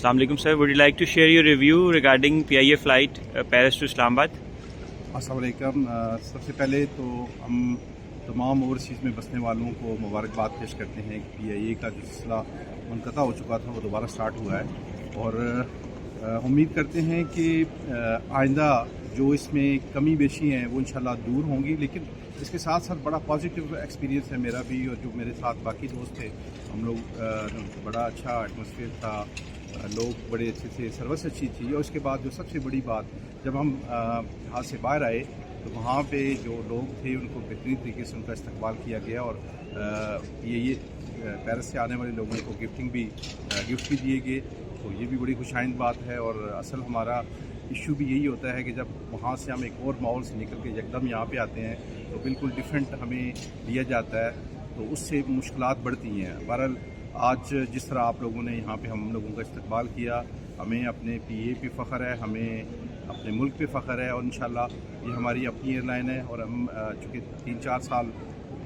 Assalamu alaikum sir, would you like to share your review regarding PIA flight Paris to Islamabad? अस्सलाम वालेकुम। सबसे पहले तो हम तमाम ओवरसीज़ में बसने वालों को मुबारकबाद पेश करते हैं कि PIA का जो सिलसिला मुनक़ता हो चुका था वो दोबारा स्टार्ट हुआ है और उम्मीद करते हैं कि आइंदा जो इसमें कमी बेशी हैं वो इंशाल्लाह दूर होंगी। लेकिन इसके साथ साथ बड़ा पॉजिटिव एक्सपीरियंस है मेरा भी और जो मेरे साथ बाकी दोस्त थे, हम लोग बड़ा अच्छा एटमॉस्फेयर था, लोग बड़े अच्छे थे, सर्विस अच्छी थी। और उसके बाद जो सबसे बड़ी बात, जब हम यहाँ से बाहर आए तो वहाँ पे जो लोग थे उनको बेहतरीन तरीके से उनका इस्तकबाल किया गया और ये पेरिस से आने वाले लोगों को गिफ्ट भी दिए गए। तो ये भी बड़ी खुशाइंद बात है और असल हमारा इशू भी यही होता है कि जब वहाँ से हम एक और माहौल से निकल के एकदम यहाँ पे आते हैं तो बिल्कुल डिफरेंट हमें दिया जाता है, तो उससे मुश्किलात बढ़ती हैं। बहरहाल आज जिस तरह आप लोगों ने यहाँ पे हम लोगों का इस्तकबाल किया, हमें अपने PIA पे फ़ख्र है, हमें अपने मुल्क पे फ़ख्र है और इंशाल्लाह ये हमारी अपनी एयरलाइन है। और हम चूँकि 3-4 साल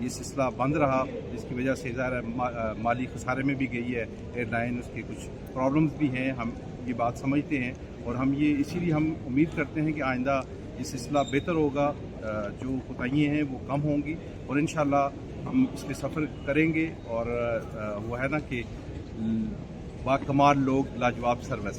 ये सिलसिला बंद रहा, जिसकी वजह से ज़ाहिर है माली खसारे में भी गई है एयरलाइन, उसके कुछ प्रॉब्लम्स भी हैं, हम ये बात समझते हैं और हम ये इसीलिए हम उम्मीद करते हैं कि आइंदा ये सिलसिला बेहतर होगा, जो कोताहियाँ हैं वो कम होंगी और इंशाल्लाह हम इस पर सफ़र करेंगे। और वो है ना कि बाकमाल लोग, लाजवाब सर्विस।